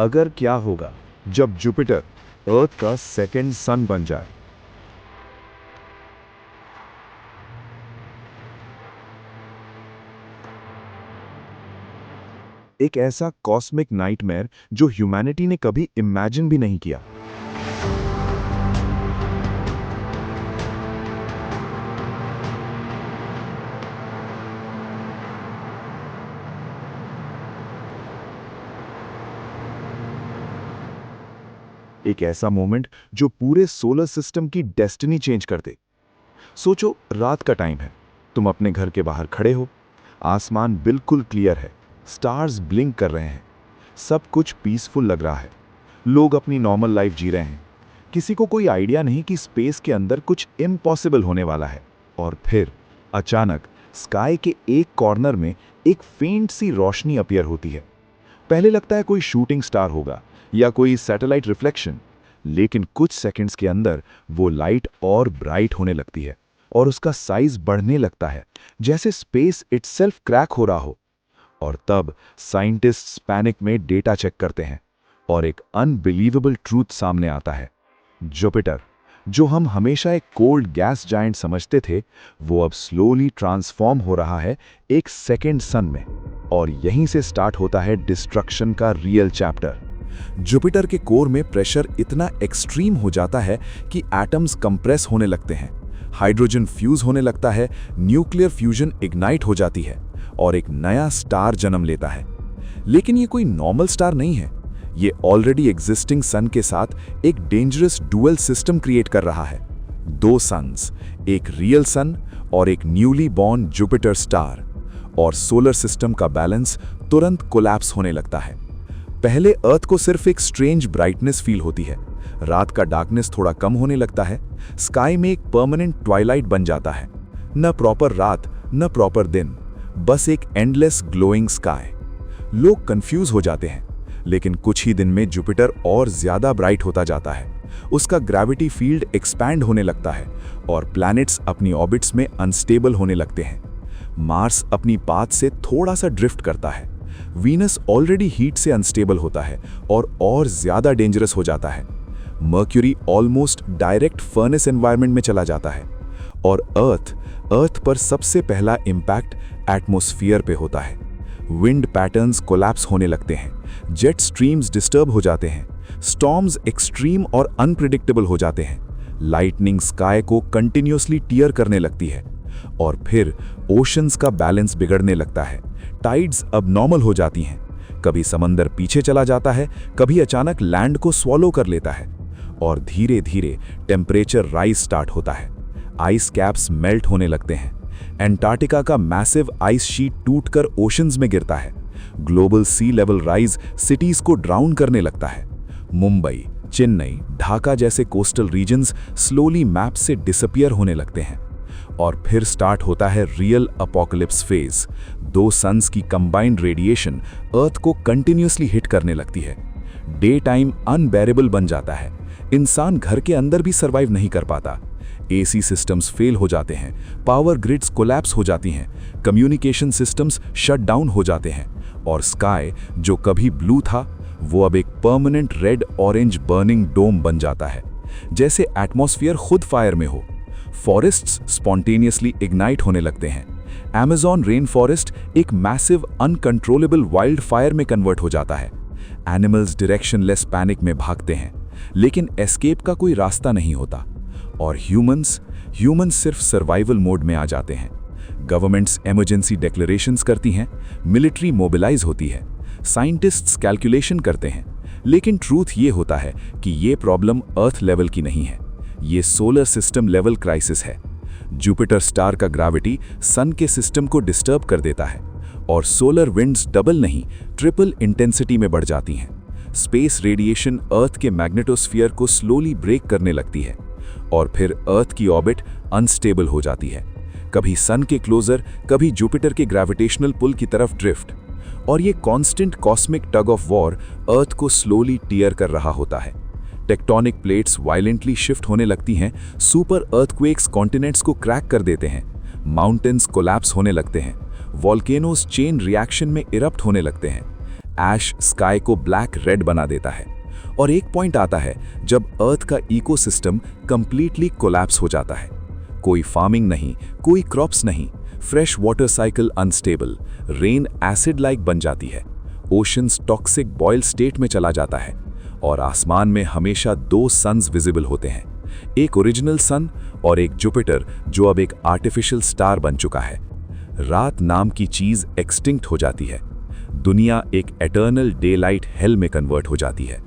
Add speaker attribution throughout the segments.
Speaker 1: अगर क्या होगा जब जुपिटर अर्थ का सेकंड सन बन जाए। एक ऐसा कॉस्मिक नाइटमेयर जो ह्यूमैनिटी ने कभी इमेजिन भी नहीं किया। एक ऐसा मोमेंट जो पूरे सोलर सिस्टम की डेस्टिनी चेंज कर दे। सोचो, रात का टाइम है, तुम अपने घर के बाहर खड़े हो, आसमान बिल्कुल क्लियर है, स्टार्स ब्लिंक कर रहे हैं, सब कुछ पीसफुल लग रहा है, लोग अपनी नॉर्मल लाइफ जी रहे हैं। किसी को कोई आइडिया नहीं कि स्पेस के अंदर कुछ इम्पॉसिबल होने वाला है। और फिर अचानक स्काई के एक कॉर्नर में एक फेंट सी रोशनी अपीयर होती है। पहले लगता है कोई शूटिंग स्टार होगा या कोई सैटेलाइट रिफ्लेक्शन, लेकिन कुछ सेकंड्स के अंदर वो लाइट और ब्राइट होने लगती है और उसका साइज बढ़ने लगता है, जैसे स्पेस इटसेल्फ क्रैक हो रहा हो। और तब साइंटिस्ट्स पैनिक में डेटा चेक करते हैं और एक अनबिलीवेबल ट्रूथ सामने आता है। जुपिटर, जो हम हमेशा एक कोल्ड गैस जायंट समझते थे, वो अब स्लोली ट्रांसफॉर्म हो रहा है एक सेकेंड सन में। और यहीं से स्टार्ट होता है डिस्ट्रक्शन का रियल चैप्टर। जुपिटर के कोर में प्रेशर इतना एक्सट्रीम हो जाता है कि एटम्स कंप्रेस होने लगते हैं, हाइड्रोजन फ्यूज होने लगता है, न्यूक्लियर फ्यूजन इग्नाइट हो जाती है और एक नया स्टार जन्म लेता है। लेकिन ये कोई नॉर्मल स्टार नहीं है, ये ऑलरेडी एग्जिस्टिंग सन के साथ एक डेंजरस डुअल सिस्टम क्रिएट कर रहा है। दो सन्स, एक रियल सन और एक न्यूली बॉर्न जुपिटर स्टार, और सोलर सिस्टम का बैलेंस तुरंत कोलैप्स होने लगता है। पहले अर्थ को सिर्फ एक स्ट्रेंज ब्राइटनेस फील होती है, रात का डार्कनेस थोड़ा कम होने लगता है, स्काई में एक परमानेंट ट्वाइलाइट बन जाता है। न प्रॉपर रात न प्रॉपर दिन, बस एक एंडलेस ग्लोइंग स्काई। लोग कंफ्यूज हो जाते हैं, लेकिन कुछ ही दिन में जुपिटर और ज्यादा ब्राइट होता जाता है, उसका ग्रेविटी फील्ड एक्सपैंड होने लगता है और प्लैनेट्स अपनी ऑर्बिट्स में अनस्टेबल होने लगते हैं। मार्स अपनी पाथ से थोड़ा सा ड्रिफ्ट करता है, वीनस ऑलरेडी हीट से अनस्टेबल होता है और ज्यादा डेंजरस हो जाता है। Mercury almost direct furnace environment में चला जाता है। और अर्थ पर सबसे पहला इंपैक्ट एटमॉस्फेयर पे होता है। विंड पैटर्न्स कोलैप्स होने लगते हैं, जेट स्ट्रीम्स डिस्टर्ब हो जाते हैं, स्टॉर्म्स एक्सट्रीम और अनप्रिडिक्टेबल हो जाते हैं, लाइटनिंग स्काई को कंटिन्यूअसली टीयर करने लगती है। और फिर ओशंस का बैलेंस बिगड़ने लगता है, टाइड्स अब नॉर्मल हो जाती हैं, कभी समंदर पीछे चला जाता है, कभी अचानक लैंड को स्वॉलो कर लेता है। और धीरे धीरे टेम्परेचर राइज स्टार्ट होता है, आइस कैप्स मेल्ट होने लगते हैं, एंटार्क्टिका का मैसिव आइस शीट टूटकर ओशंस में गिरता है, ग्लोबल सी लेवल राइज सिटीज को ड्राउन करने लगता है। मुंबई, चेन्नई, ढाका जैसे कोस्टल रीजन्स स्लोली मैप से डिसअपियर होने लगते हैं। और फिर स्टार्ट होता है रियल अपोकलिप्स फेज। दो सन्स की कंबाइंड रेडिएशन अर्थ को कंटिन्यूअसली हिट करने लगती है। डे टाइम अनबेरेबल बन जाता है, इंसान घर के अंदर भी सर्वाइव नहीं कर पाता। एसी सिस्टम्स फेल हो जाते हैं, पावर ग्रिड्स कोलैप्स हो जाती हैं, कम्युनिकेशन सिस्टम्स शट डाउन हो जाते हैं, और स्काई जो कभी ब्लू था वो अब एक परमानेंट रेड ऑरेंज बर्निंग डोम बन जाता है, जैसे एटमॉस्फेयर खुद फायर में हो। फॉरेस्ट्स स्पॉन्टेनियसली इग्नाइट होने लगते हैं, अमेज़न रेन फॉरेस्ट एक मैसिव अनकंट्रोलेबल वाइल्ड फायर में कन्वर्ट हो जाता है। एनिमल्स डायरेक्शनलेस पैनिक में भागते हैं, लेकिन एस्केप का कोई रास्ता नहीं होता। और ह्यूमंस सिर्फ सर्वाइवल मोड में आ जाते हैं। गवर्नमेंट्स इमरजेंसी डिक्लेरेशंस करती हैं, मिलिट्री मोबिलाइज होती है, साइंटिस्ट्स कैलकुलेशन करते हैं, लेकिन ट्रूथ ये होता है कि ये प्रॉब्लम अर्थ लेवल की नहीं है, ये सोलर सिस्टम लेवल क्राइसिस है। जुपिटर स्टार का ग्रेविटी सन के सिस्टम को डिस्टर्ब कर देता है और सोलर विंड्स डबल नहीं ट्रिपल इंटेंसिटी में बढ़ जाती हैं। स्पेस रेडिएशन अर्थ के मैग्नेटोस्फीयर को स्लोली ब्रेक करने लगती है और फिर अर्थ की ऑर्बिट अनस्टेबल हो जाती है, कभी सन के क्लोजर, कभी जुपिटर के ग्रेविटेशनल पुल की तरफ ड्रिफ्ट। और ये constant cosmic tug of war earth को स्लोली टीयर कर रहा होता है। टेक्टोनिक प्लेट्स वायलेंटली शिफ्ट होने लगती हैं, सुपर अर्थक्वेक्स कॉन्टिनेंट्स को क्रैक कर देते हैं, माउंटेन्स कोलैप्स होने लगते हैं, वॉल्केनोस चेन रिएक्शन में इरप्ट होने लगते हैं,
Speaker 2: ऐश स्काई को ब्लैक रेड बना देता है। और एक पॉइंट आता है जब अर्थ का इकोसिस्टम कंप्लीटली कोलैप्स हो जाता है। कोई फार्मिंग नहीं, कोई क्रॉप्स नहीं, fresh water cycle unstable, rain acid like बन जाती है, ओशंस टॉक्सिक बॉयल स्टेट में चला जाता है, और आसमान में हमेशा 2 सन्स विजिबल होते हैं, एक ओरिजिनल सन और एक जुपिटर जो अब एक आर्टिफिशियल स्टार बन चुका है। रात नाम की चीज एक्सटिंक्ट हो जाती है, दुनिया एक एटर्नल डे लाइट हेल में कन्वर्ट हो जाती है।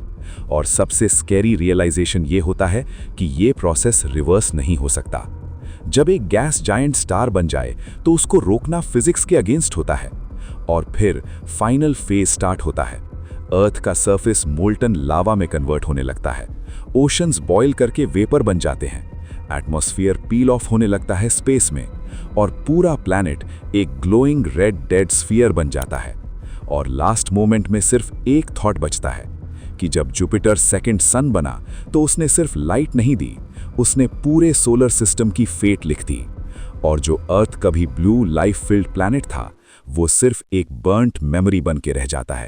Speaker 2: और सबसे स्कैरी रियलाइजेशन ये होता है कि ये प्रोसेस रिवर्स नहीं हो सकता। जब एक गैस जायंट स्टार बन जाए तो उसको रोकना फिजिक्स के अगेंस्ट होता है। और फिर फाइनल फेज स्टार्ट होता है। अर्थ का सरफेस मोल्टन लावा में कन्वर्ट होने लगता है, ओशंस बॉयल करके वेपर बन जाते हैं, एटमॉस्फेयर पील ऑफ होने लगता है स्पेस में, और पूरा प्लैनेट एक ग्लोइंग रेड डेड स्फीयर बन जाता है। और लास्ट मोमेंट में सिर्फ एक थॉट बचता है कि जब जुपिटर सेकंड सन बना तो उसने सिर्फ लाइट नहीं दी, उसने पूरे सोलर सिस्टम की फेट लिख दी। और जो अर्थ कभी ब्लू लाइफ फिल्ड प्लैनेट था, वो सिर्फ एक बर्न्ट मेमोरी बन के रह जाता है।